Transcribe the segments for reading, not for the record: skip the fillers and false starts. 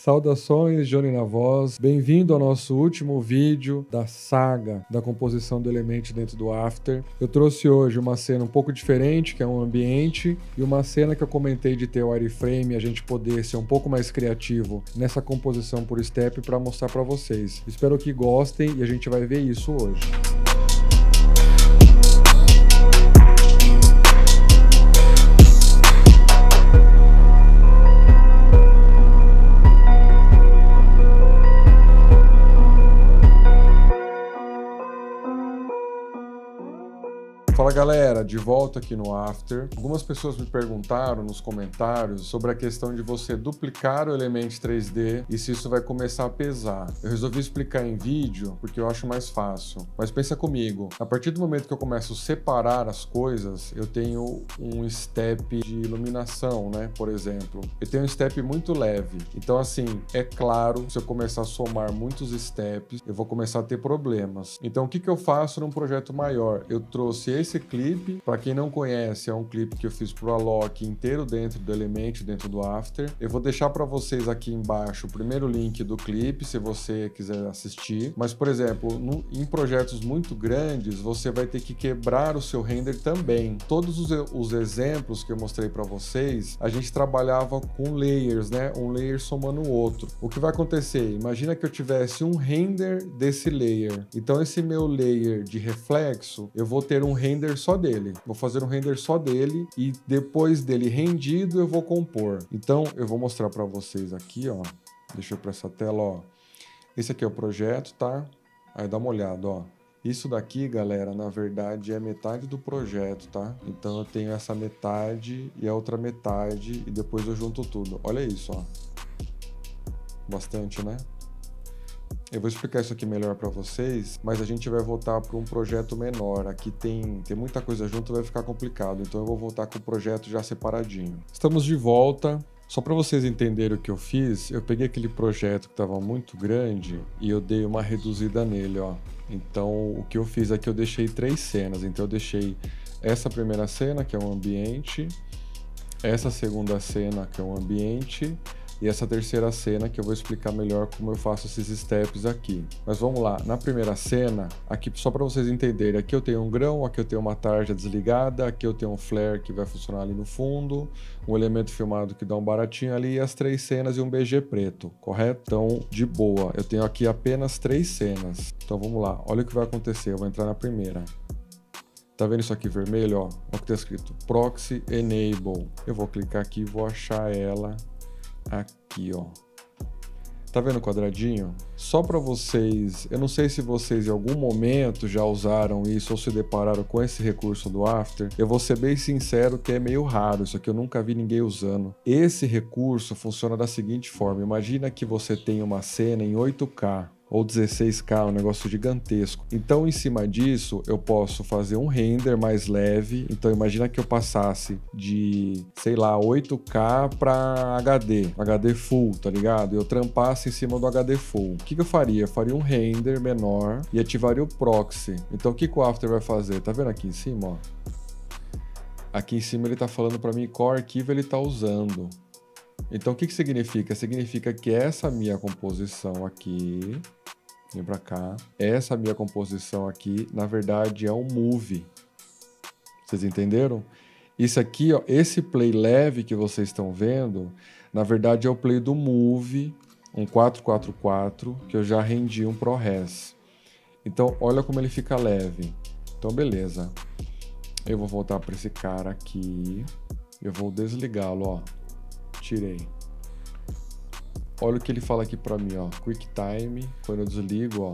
Saudações, Johnny na voz. Bem-vindo ao nosso último vídeo da saga da composição do Element dentro do After. Eu trouxe hoje uma cena um pouco diferente, que é um ambiente, e uma cena que eu comentei de ter o wireframe e a gente poder ser um pouco mais criativo nessa composição por step para mostrar para vocês. Espero que gostem e a gente vai ver isso hoje. Fala galera, de volta aqui no After. Algumas pessoas me perguntaram nos comentários sobre a questão de você duplicar o Element 3D e se isso vai começar a pesar. Eu resolvi explicar em vídeo porque eu acho mais fácil. Mas pensa comigo, a partir do momento que eu começo a separar as coisas, eu tenho um step de iluminação, né? Por exemplo, eu tenho um step muito leve. Então assim, é claro, se eu começar a somar muitos steps, eu vou começar a ter problemas. Então o que eu faço num projeto maior? Eu trouxe esse clipe, para quem não conhece, é um clipe que eu fiz pro Alok inteiro dentro do Element, dentro do After. Eu vou deixar para vocês aqui embaixo o primeiro link do clipe, se você quiser assistir. Mas, por exemplo, em projetos muito grandes, você vai ter que quebrar o seu render também. Todos os exemplos que eu mostrei para vocês, a gente trabalhava com layers, né? Um layer somando o outro. O que vai acontecer? Imagina que eu tivesse um render desse layer. Então, esse meu layer de reflexo, eu vou ter um render só dele. Vou fazer um render só dele e depois dele rendido eu vou compor. Então eu vou mostrar para vocês aqui, ó. Deixa eu para essa tela, ó. Esse aqui é o projeto, tá? Aí dá uma olhada, ó. Isso daqui, galera, na verdade é metade do projeto, tá? Então eu tenho essa metade e a outra metade e depois eu junto tudo. Olha isso, ó. Bastante, né? Eu vou explicar isso aqui melhor para vocês, mas a gente vai voltar para um projeto menor. Aqui tem muita coisa junto, vai ficar complicado. Então eu vou voltar com o projeto já separadinho. Estamos de volta. Só para vocês entenderem o que eu fiz, eu peguei aquele projeto que estava muito grande e eu dei uma reduzida nele, ó. Então o que eu fiz aqui, eu deixei 3 cenas. Então eu deixei essa primeira cena, que é um ambiente, essa segunda cena, que é um ambiente, e essa terceira cena que eu vou explicar melhor como eu faço esses steps aqui. Mas vamos lá, na primeira cena, aqui só para vocês entenderem, aqui eu tenho um grão, aqui eu tenho uma tarja desligada, aqui eu tenho um flare que vai funcionar ali no fundo, um elemento filmado que dá um baratinho ali, e as 3 cenas e um BG preto, correto? Então, de boa, eu tenho aqui apenas 3 cenas. Então vamos lá, olha o que vai acontecer, eu vou entrar na primeira. Tá vendo isso aqui vermelho, ó? Olha o que tá escrito, Proxy Enable. Eu vou clicar aqui e vou achar ela aqui, ó. Tá vendo o quadradinho? Só para vocês, eu não sei se vocês em algum momento já usaram isso ou se depararam com esse recurso do After. Eu vou ser bem sincero que é meio raro, isso aqui eu nunca vi ninguém usando. Esse recurso funciona da seguinte forma, imagina que você tem uma cena em 8K ou 16K, um negócio gigantesco. Então, em cima disso, eu posso fazer um render mais leve. Então, imagina que eu passasse de, sei lá, 8K para HD full, tá ligado? Eu trampasse em cima do HD full. O que eu faria? Eu faria um render menor e ativaria o proxy. Então, o que o After vai fazer? Tá vendo aqui em cima, ó? Aqui em cima ele tá falando para mim qual arquivo ele tá usando. Então, o que significa? Significa que essa minha composição aqui, vem pra cá, essa minha composição aqui, na verdade, é um move. Vocês entenderam? Isso aqui, ó, esse play leve que vocês estão vendo, na verdade é o play do move, um 444, que eu já rendi um ProRes. Então, olha como ele fica leve. Então, beleza. Eu vou voltar para esse cara aqui, eu vou desligá-lo, ó. Tirei. Olha o que ele fala aqui para mim, ó. QuickTime, quando eu desligo, ó,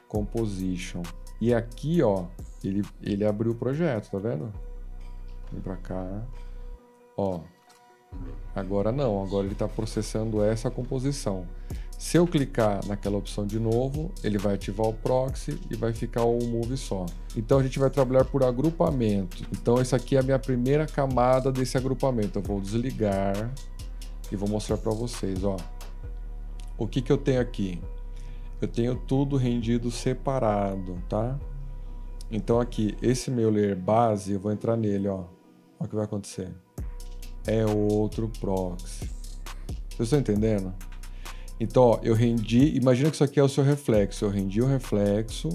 Composition. E aqui, ó, ele abriu o projeto, tá vendo? Vem para cá. Ó. Agora não, agora ele está processando essa composição. Se eu clicar naquela opção de novo, ele vai ativar o proxy e vai ficar um move só. Então a gente vai trabalhar por agrupamento. Então essa aqui é a minha primeira camada desse agrupamento. Eu vou desligar e vou mostrar para vocês, ó. O que eu tenho aqui? Eu tenho tudo rendido separado, tá? Então aqui, esse meu layer base, eu vou entrar nele, ó. Olha o que vai acontecer. É outro proxy. Vocês estão entendendo? Então, ó, eu rendi, imagina que isso aqui é o seu reflexo, eu rendi o reflexo,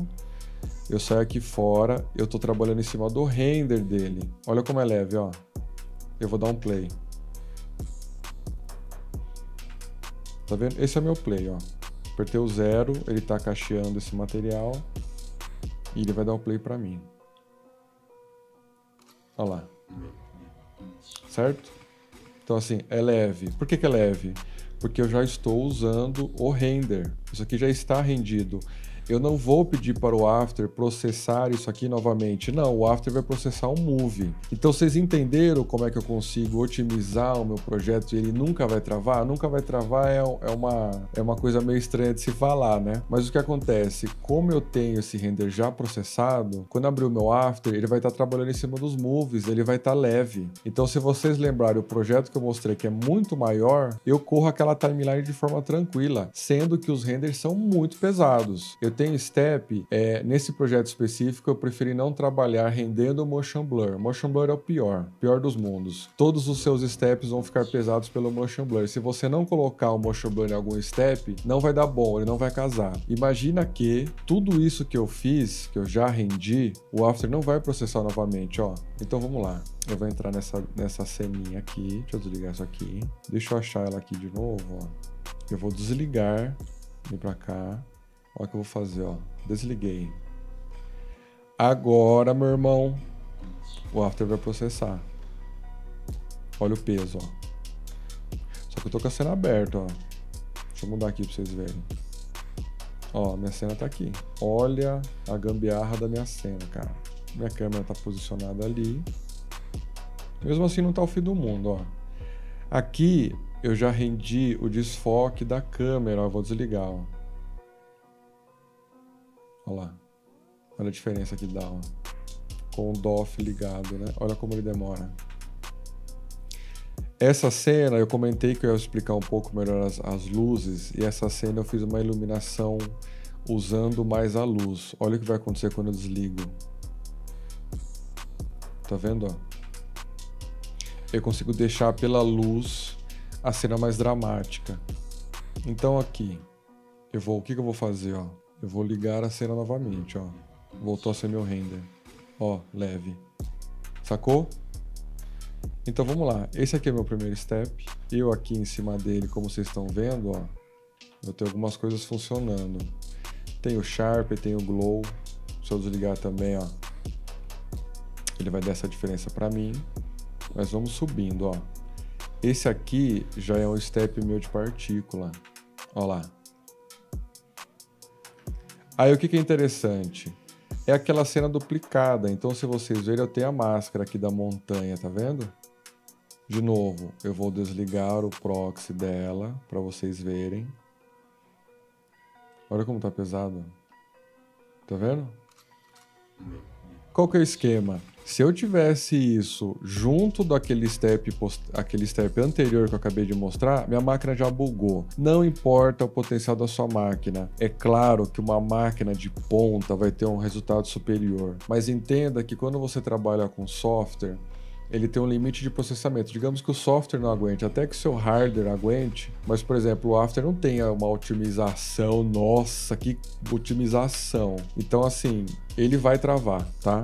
eu saio aqui fora, eu tô trabalhando em cima do render dele. Olha como é leve, ó. Eu vou dar um play. Tá vendo? Esse é meu play, ó. Apertei o 0, ele tá cacheando esse material e ele vai dar um play pra mim. Olha lá. Certo? Então assim, é leve. Por que que é leve? Porque eu já estou usando o render. Isso aqui já está rendido. Eu não vou pedir para o After processar isso aqui novamente. Não, o After vai processar um Move. Então vocês entenderam como é que eu consigo otimizar o meu projeto e ele nunca vai travar? Nunca vai travar é uma coisa meio estranha de se falar, né? Mas o que acontece? Como eu tenho esse render já processado, quando abrir o meu After, ele vai estar trabalhando em cima dos Moves, ele vai estar leve. Então se vocês lembrarem o projeto que eu mostrei que é muito maior, eu corro aquela timeline de forma tranquila, sendo que os renders são muito pesados. Eu tenho step, nesse projeto específico eu preferi não trabalhar rendendo o motion blur. Motion blur é o pior dos mundos. Todos os seus steps vão ficar pesados pelo motion blur. Se você não colocar o motion blur em algum step, não vai dar bom, ele não vai casar. Imagina que tudo isso que eu fiz, que eu já rendi, o After não vai processar novamente, ó. Então vamos lá. Eu vou entrar nessa ceninha aqui. Deixa eu desligar isso aqui. Deixa eu achar ela aqui de novo, ó. Eu vou desligar, vir pra cá. Olha o que eu vou fazer, ó. Desliguei. Agora, meu irmão, o After vai processar. Olha o peso, ó. Só que eu tô com a cena aberta, ó. Deixa eu mudar aqui pra vocês verem. Ó, minha cena tá aqui. Olha a gambiarra da minha cena, cara. Minha câmera tá posicionada ali. Mesmo assim não tá o fim do mundo, ó. Aqui eu já rendi o desfoque da câmera, ó. Eu vou desligar, ó. Olha lá. Olha a diferença que dá, ó. Com o DOF ligado, né? Olha como ele demora. Essa cena, eu comentei que eu ia explicar um pouco melhor as luzes. E essa cena eu fiz uma iluminação usando mais a luz. Olha o que vai acontecer quando eu desligo. Tá vendo, ó? Eu consigo deixar pela luz a cena mais dramática. Então aqui, o que que eu vou fazer, ó? Eu vou ligar a cena novamente, ó. Voltou a ser meu render. Ó, leve. Sacou? Então vamos lá. Esse aqui é meu primeiro step. Eu aqui em cima dele, como vocês estão vendo, ó. Eu tenho algumas coisas funcionando. Tem o Sharp, tem o Glow. Se eu desligar também, ó. Ele vai dar essa diferença pra mim. Mas vamos subindo, ó. Esse aqui já é um step meu de partícula. Ó lá. Aí o que que é interessante? É aquela cena duplicada. Então se vocês verem, eu tenho a máscara aqui da montanha, tá vendo? De novo, eu vou desligar o proxy dela para vocês verem. Olha como tá pesado. Tá vendo? Qual que é o esquema? Se eu tivesse isso junto daquele step anterior que eu acabei de mostrar, minha máquina já bugou. Não importa o potencial da sua máquina. É claro que uma máquina de ponta vai ter um resultado superior. Mas entenda que quando você trabalha com software, ele tem um limite de processamento. Digamos que o software não aguente, até que o seu hardware aguente, mas, por exemplo, o After não tem uma otimização. Nossa, que otimização! Então, assim, ele vai travar, tá?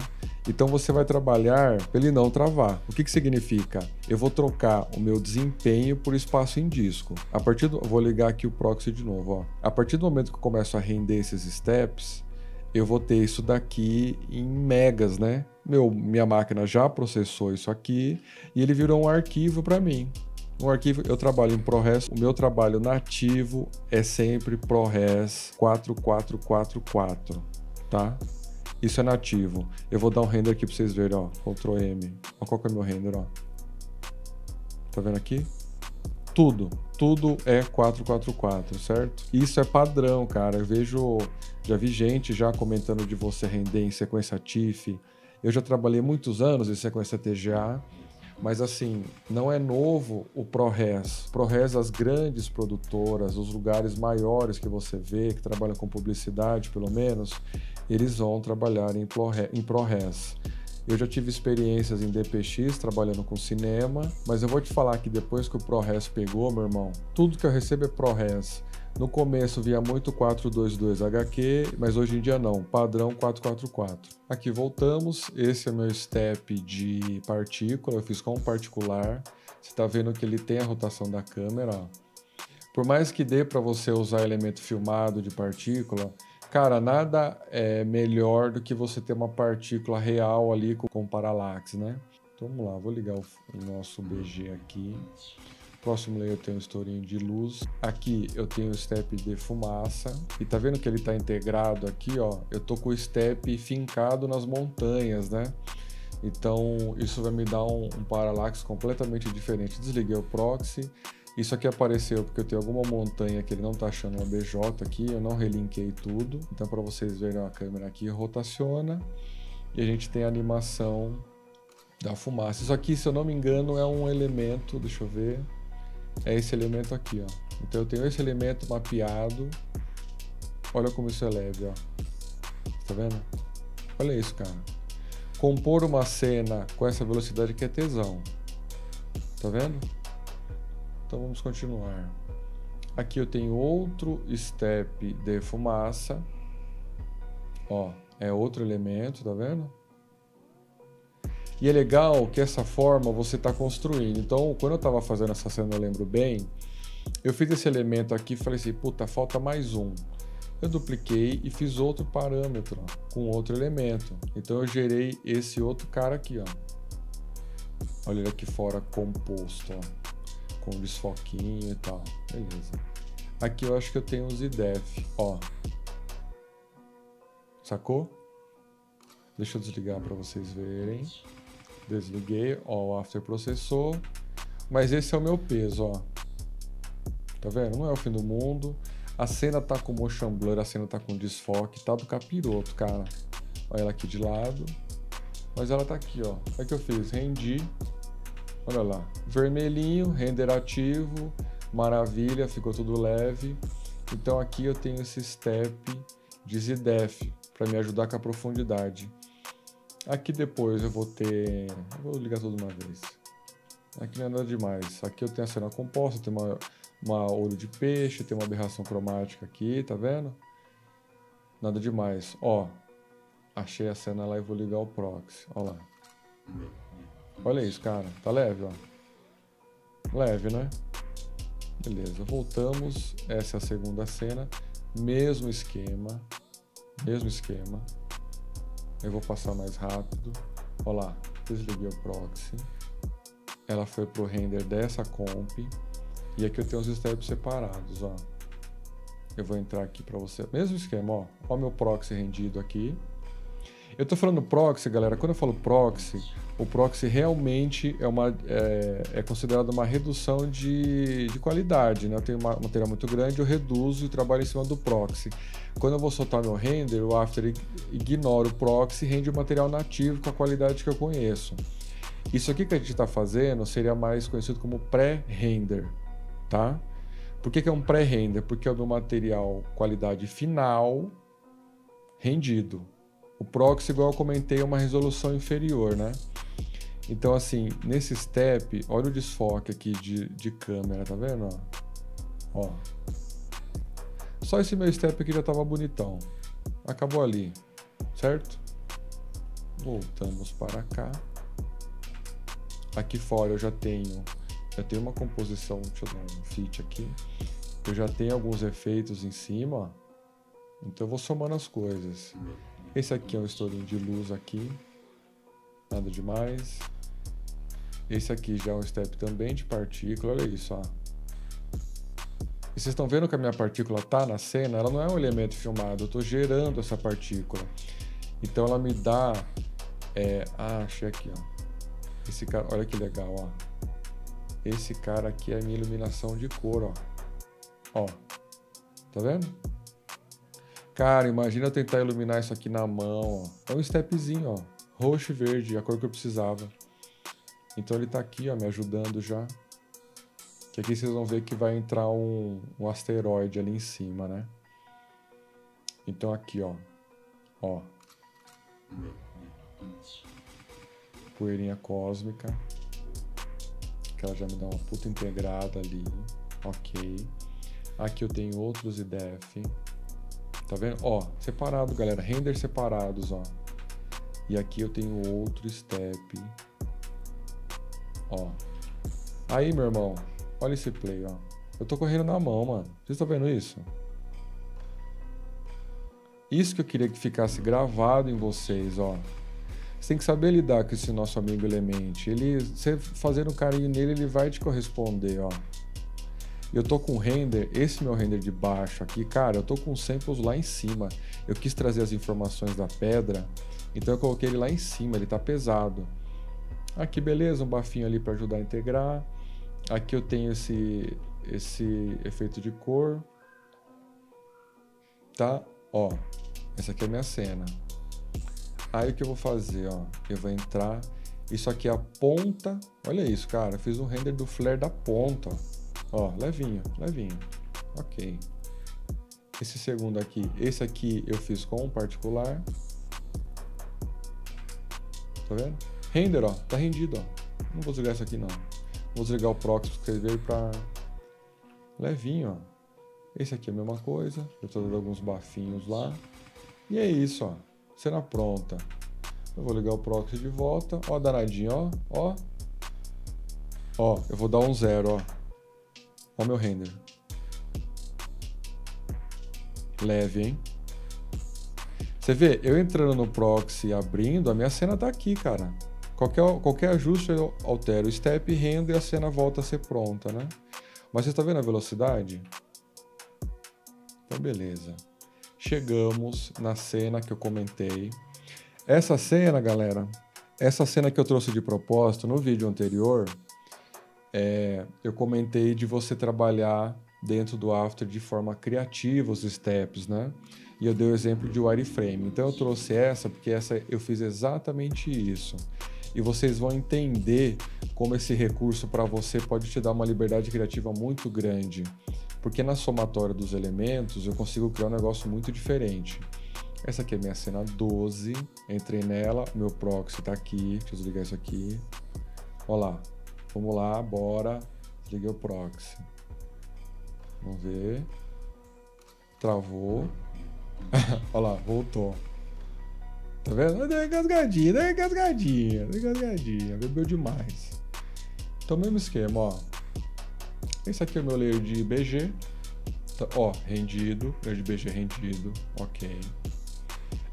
Então você vai trabalhar para ele não travar. O que que significa? Eu vou trocar o meu desempenho por espaço em disco. Vou ligar aqui o proxy de novo, ó. A partir do momento que eu começo a render esses steps, eu vou ter isso daqui em megas, né? Minha máquina já processou isso aqui e ele virou um arquivo para mim. Um arquivo, eu trabalho em ProRes, o meu trabalho nativo é sempre ProRes 4444, tá? Isso é nativo. Eu vou dar um render aqui para vocês verem, ó. Ctrl M. Ó, qual que é o meu render, ó? Tá vendo aqui? Tudo é 444, certo? Isso é padrão, cara. Já vi gente já comentando de você render em sequência TIFF. Eu já trabalhei muitos anos em sequência TGA, mas assim, não é novo o ProRes. ProRes, as grandes produtoras, os lugares maiores que você vê, que trabalham com publicidade, pelo menos, eles vão trabalhar em ProRes. Eu já tive experiências em DPX, trabalhando com cinema, mas eu vou te falar que depois que o ProRes pegou, meu irmão, tudo que eu recebo é ProRes. No começo via muito 422 HQ, mas hoje em dia não, padrão 444. Aqui voltamos, esse é meu step de partícula, eu fiz com um particular. Você está vendo que ele tem a rotação da câmera, ó. Por mais que dê para você usar elemento filmado de partícula, cara, nada é melhor do que você ter uma partícula real ali com paralaxe, né? Então vamos lá, vou ligar o nosso BG aqui. Próximo layer eu tenho um estourinho de luz. Aqui eu tenho o step de fumaça. E tá vendo que ele tá integrado aqui, ó? Eu tô com o step fincado nas montanhas, né? Então isso vai me dar um paralaxe completamente diferente. Desliguei o proxy. Isso aqui apareceu porque eu tenho alguma montanha que ele não tá achando uma BJ aqui. Eu não relinkei tudo. Então para vocês verem a câmera aqui, rotaciona. E a gente tem a animação da fumaça. Isso aqui, se eu não me engano, é um elemento, deixa eu ver. É esse elemento aqui, ó. Então eu tenho esse elemento mapeado. Olha como isso é leve, ó. Tá vendo? Olha isso, cara. Compor uma cena com essa velocidade aqui é tesão. Tá vendo? Então vamos continuar. Aqui eu tenho outro step de fumaça. Ó, é outro elemento, tá vendo? E é legal que essa forma você está construindo. Então, quando eu estava fazendo essa cena, eu lembro bem, eu fiz esse elemento aqui e falei assim, puta, falta mais um. Eu dupliquei e fiz outro parâmetro, ó, com outro elemento. Então eu gerei esse outro cara aqui, ó. Olha ele aqui fora composto, ó, com desfoquinho e tal. Beleza. Aqui eu acho que eu tenho os IDEF, ó. Sacou? Deixa eu desligar para vocês verem. Desliguei, ó, o After processou, mas esse é o meu peso, ó. Tá vendo? Não é o fim do mundo. A cena tá com motion blur, a cena tá com desfoque, tá do capiroto, cara. Olha ela aqui de lado, mas ela tá aqui, ó. Olha o que eu fiz, rendi, olha lá, vermelhinho, render ativo, maravilha, ficou tudo leve. Então aqui eu tenho esse step de ZDF para me ajudar com a profundidade. Aqui depois eu vou ter... Vou ligar tudo de uma vez. Aqui não é nada demais. Aqui eu tenho a cena composta, tem uma olho de peixe, tem uma aberração cromática aqui, tá vendo? Nada demais. Ó, achei a cena lá e vou ligar o proxy. Ó lá. Olha isso, cara. Tá leve, ó. Leve, né? Beleza, voltamos. Essa é a segunda cena. Mesmo esquema. Mesmo esquema. Eu vou passar mais rápido. Olha lá, desliguei o proxy. Ela foi pro render dessa comp. E aqui eu tenho os steps separados, ó. Eu vou entrar aqui para você. Mesmo esquema, ó. Ó meu proxy rendido aqui. Eu tô falando proxy, galera. Quando eu falo proxy, o proxy realmente é considerado uma redução de qualidade, né? Eu tenho uma material muito grande, eu reduzo e trabalho em cima do proxy. Quando eu vou soltar meu render, o After ignora o proxy e rende o material nativo com a qualidade que eu conheço. Isso aqui que a gente está fazendo seria mais conhecido como pré-render, tá? Por que é um pré-render? Porque é o meu material qualidade final rendido. O proxy, igual eu comentei, é uma resolução inferior, né? Então, assim, nesse step, olha o desfoque aqui de câmera, tá vendo? Ó. Só esse meu step aqui já tava bonitão. Acabou ali, certo? Voltamos para cá. Aqui fora eu já tenho uma composição, deixa eu dar um fit aqui. Eu já tenho alguns efeitos em cima, ó. Então eu vou somando as coisas. Esse aqui é um estourinho de luz aqui. Nada demais. Esse aqui já é um step também de partícula. Olha isso, ó. E vocês estão vendo que a minha partícula tá na cena? Ela não é um elemento filmado. Eu tô gerando essa partícula. Então ela me dá... achei aqui, ó. Esse cara... Olha que legal, ó. Esse cara aqui é a minha iluminação de cor, ó. Ó. Tá vendo? Cara, imagina eu tentar iluminar isso aqui na mão, ó. É um stepzinho, ó. Roxo e verde, a cor que eu precisava. Então ele tá aqui, ó, me ajudando já. Que aqui vocês vão ver que vai entrar um asteroide ali em cima, né? Então aqui, ó. Ó. Poeirinha cósmica. Que ela já me dá uma puta integrada ali. Ok. Aqui eu tenho outros IDF. Tá vendo? Ó, separado, galera. Render separados, ó. E aqui eu tenho outro step. Ó. Aí, meu irmão. Olha esse play, ó. Eu tô correndo na mão, mano. Vocês estão vendo isso? Isso que eu queria que ficasse gravado em vocês, ó. Você tem que saber lidar com esse nosso amigo Element. Você fazendo um carinho nele, ele vai te corresponder, ó. Eu tô com render, esse meu render de baixo aqui, cara, eu tô com samples lá em cima. Eu quis trazer as informações da pedra, então eu coloquei ele lá em cima, ele tá pesado. Aqui, beleza, um bafinho ali para ajudar a integrar. Aqui eu tenho esse efeito de cor. Tá? Ó, essa aqui é a minha cena. Aí o que eu vou fazer, ó, eu vou entrar, isso aqui é a ponta, olha isso, cara, eu fiz um render do flare da ponta, ó, levinho, levinho, ok. Esse segundo aqui, esse aqui eu fiz com um particular, tá vendo? Render, ó, tá rendido, ó, não vou desligar isso aqui não, vou desligar o proxy porque ele veio pra levinho, ó. Esse aqui é a mesma coisa, eu tô dando alguns bafinhos lá, e é isso, ó. Cena pronta. Eu vou ligar o proxy de volta. Ó, danadinho, ó. Ó. Ó, eu vou dar um 0, ó. Ó meu render. Leve, hein? Você vê, eu entrando no proxy e abrindo, a minha cena tá aqui, cara. Qualquer ajuste eu altero o step, render e a cena volta a ser pronta, né? Mas você tá vendo a velocidade? Então, beleza. Chegamos na cena que eu comentei. Essa cena, galera, essa cena que eu trouxe de propósito no vídeo anterior, eu comentei de você trabalhar dentro do After de forma criativa os steps, né? E eu dei o exemplo de wireframe. Então eu trouxe essa porque essa eu fiz exatamente isso. E vocês vão entender como esse recurso para você pode te dar uma liberdade criativa muito grande. Porque na somatória dos elementos eu consigo criar um negócio muito diferente. Essa aqui é minha cena 12, entrei nela, meu proxy tá aqui, deixa eu desligar isso aqui. Olha lá, vamos lá, bora, desliguei o proxy. Vamos ver, travou, olha lá, voltou. Tá vendo? Deu engasgadinha, bebeu demais. Então mesmo esquema, ó. Esse aqui é o meu layer de BG, ó, rendido, layer de BG rendido, ok.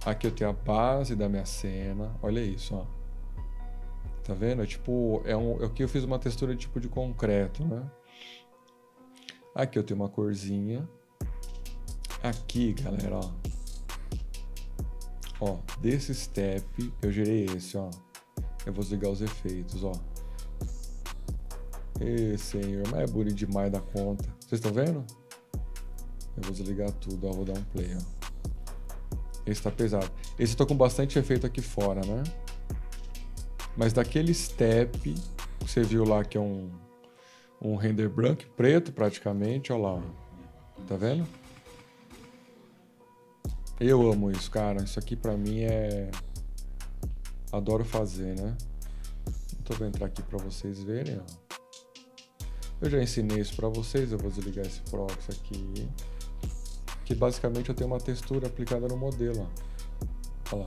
Aqui eu tenho a base da minha cena, olha isso, ó. Tá vendo? É tipo, aqui eu fiz uma textura tipo de concreto, né? Aqui eu tenho uma corzinha. Aqui, galera, ó. Ó, desse step eu gerei esse, ó. Eu vou desligar os efeitos, ó. Senhor, mas é bonito demais da conta. Vocês estão vendo? Eu vou desligar tudo, ó. Vou dar um play, ó. Esse tá pesado. Esse eu tô com bastante efeito aqui fora, né? Mas daquele step que você viu lá que é um render branco e preto praticamente, ó lá, ó. Tá vendo? Eu amo isso, cara. Isso aqui pra mim é... Adoro fazer, né? Então eu vou entrar aqui pra vocês verem, ó. Eu já ensinei isso pra vocês, eu vou desligar esse proxy aqui. Que basicamente eu tenho uma textura aplicada no modelo, ó. Olha lá.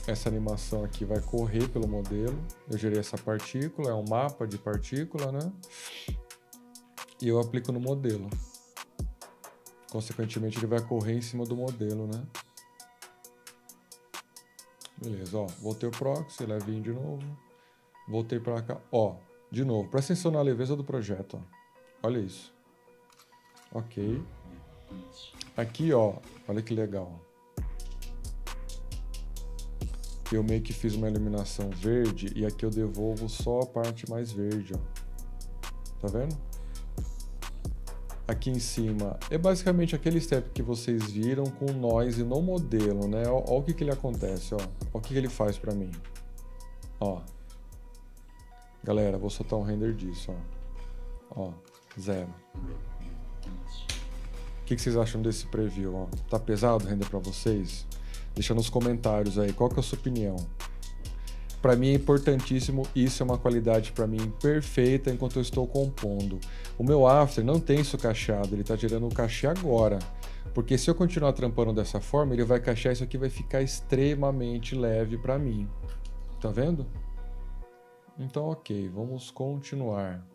Essa animação aqui vai correr pelo modelo. Eu gerei essa partícula, é um mapa de partícula, né? E eu aplico no modelo. Consequentemente, ele vai correr em cima do modelo, né? Beleza, ó. Voltei o proxy, levinho de novo. Voltei pra cá, ó. De novo, presta atenção na leveza do projeto, ó. Olha isso. Ok. Aqui, ó. Olha que legal. Eu meio que fiz uma iluminação verde e aqui eu devolvo só a parte mais verde, ó. Tá vendo? Aqui em cima é basicamente aquele step que vocês viram com noise no modelo, né? Ó o que ele acontece, ó. Ó o que ele faz pra mim. Ó. Galera, vou soltar um render disso, ó. Ó, 0. O que vocês acham desse preview, ó? Tá pesado o render pra vocês? Deixa nos comentários aí, qual que é a sua opinião? Para mim é importantíssimo, isso é uma qualidade para mim perfeita enquanto eu estou compondo. O meu After não tem isso cacheado, ele está gerando o cachê agora. Porque se eu continuar trampando dessa forma, ele vai cachear, isso aqui vai ficar extremamente leve para mim. Tá vendo? Então, ok, vamos continuar.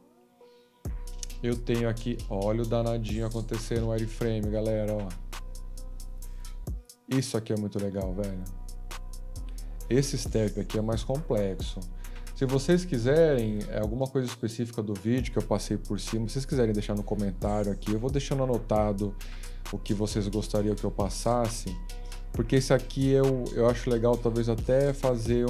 Eu tenho aqui, olha o danadinho acontecendo no wireframe, galera, ó. Isso aqui é muito legal, velho. Esse step aqui é mais complexo. Se vocês quiserem alguma coisa específica do vídeo que eu passei por cima, se vocês quiserem deixar no comentário aqui, eu vou deixando anotado o que vocês gostariam que eu passasse, porque esse aqui eu acho legal talvez até fazer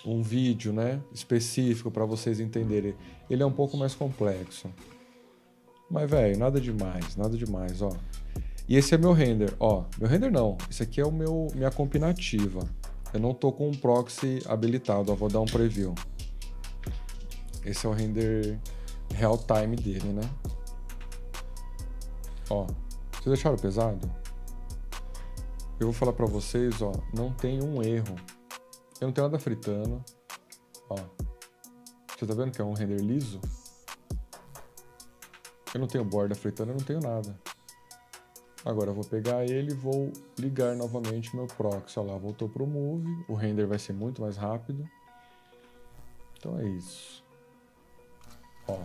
um vídeo, né, específico para vocês entenderem. Ele é um pouco mais complexo. Mas, velho, nada demais, ó. E esse é meu render, ó. Meu render não, esse aqui é minha comp nativa. Eu não tô com um proxy habilitado, ó, vou dar um preview. Esse é o render real time dele, né? Ó, vocês deixaram pesado? Eu vou falar pra vocês, ó, não tem um erro. Eu não tenho nada fritando, ó. Você tá vendo que é um render liso? Eu não tenho borda fritando, eu não tenho nada. Agora eu vou pegar ele e vou ligar novamente meu proxy. Olha lá, voltou pro Move. O render vai ser muito mais rápido. Então é isso. Ó,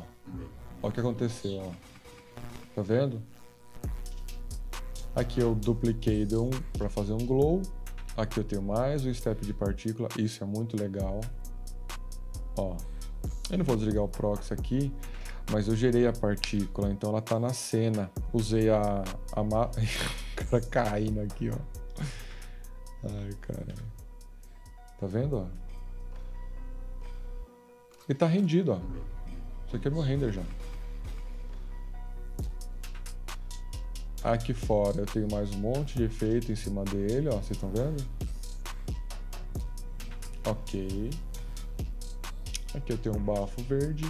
ó o que aconteceu, ó. Tá vendo? Aqui eu dupliquei para fazer um glow. Aqui eu tenho mais um step de partícula. Isso é muito legal. Ó, eu não vou desligar o proxy aqui, mas eu gerei a partícula, então ela tá na cena. Usei o cara caindo aqui, ó. Ai, cara. Tá vendo, ó? Ele tá rendido, ó. Isso aqui é meu render já. Aqui fora eu tenho mais um monte de efeito em cima dele, ó. Vocês estão vendo? Ok. Aqui eu tenho um bafo verde.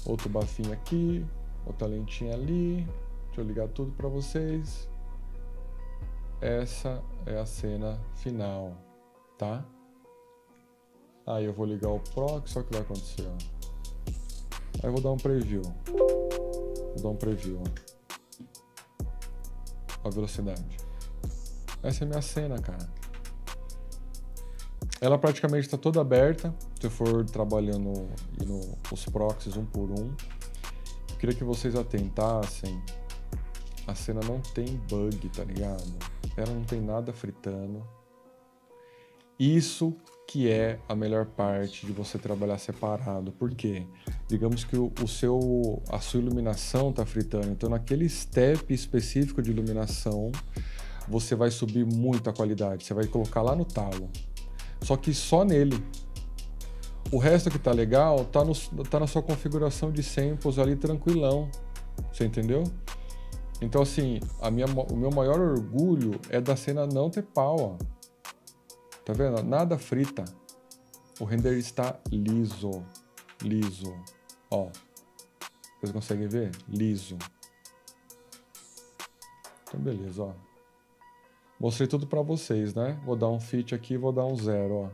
Outro bafinho aqui, outra lentinha ali. Deixa eu ligar tudo para vocês. Essa é a cena final, tá? Aí eu vou ligar o proxy, olha o que vai acontecer, ó. Aí eu vou dar um preview. Vou dar um preview, ó. A velocidade. Essa é a minha cena, cara. Ela praticamente está toda aberta. Se eu for trabalhando os proxies um por um, eu queria que vocês atentassem. A cena não tem bug, tá ligado? Ela não tem nada fritando. Isso que é a melhor parte de você trabalhar separado. Por quê? Digamos que a sua iluminação tá fritando. Então, naquele step específico de iluminação, você vai subir muito a qualidade. Você vai colocar lá no talo. Só que só nele. O resto que tá legal tá na sua configuração de samples ali tranquilão. Você entendeu? Então, assim, o meu maior orgulho é da cena não ter pau, ó. Tá vendo? Nada frita. O render está liso. Liso. Ó. Vocês conseguem ver? Liso. Então, beleza, ó. Mostrei tudo pra vocês, né? Vou dar um fit aqui e vou dar um 0, ó.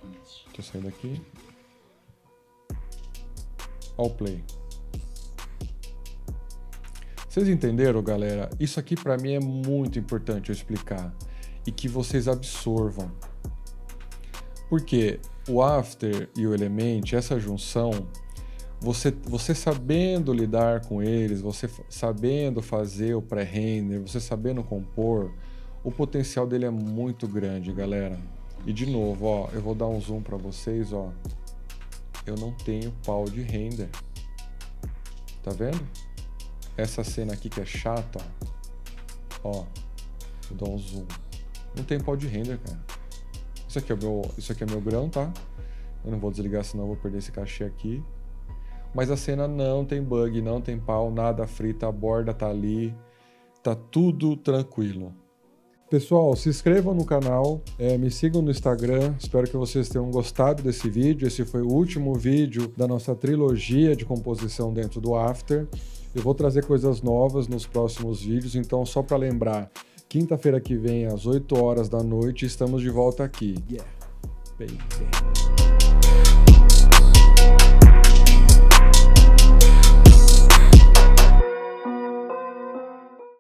Deixa eu sair daqui. Ó o play. Vocês entenderam, galera? Isso aqui pra mim é muito importante eu explicar. E que vocês absorvam. Porque o After e o Element, essa junção, você sabendo lidar com eles, você sabendo fazer o pré-render, você sabendo compor, o potencial dele é muito grande, galera. E de novo, ó, eu vou dar um zoom pra vocês, ó. Eu não tenho pau de render. Tá vendo? Essa cena aqui que é chata, ó. Vou dar um zoom. Não tem pau de render, cara. Isso aqui é meu grão, tá? Eu não vou desligar, senão eu vou perder esse cachê aqui. Mas a cena não tem bug, não tem pau, nada frita, a borda tá ali. Tá tudo tranquilo. Pessoal, se inscrevam no canal, me sigam no Instagram, espero que vocês tenham gostado desse vídeo. Esse foi o último vídeo da nossa trilogia de composição dentro do After. Eu vou trazer coisas novas nos próximos vídeos, então só para lembrar Quinta-feira que vem, às 8 horas da noite, estamos de volta aqui. Yeah, baby.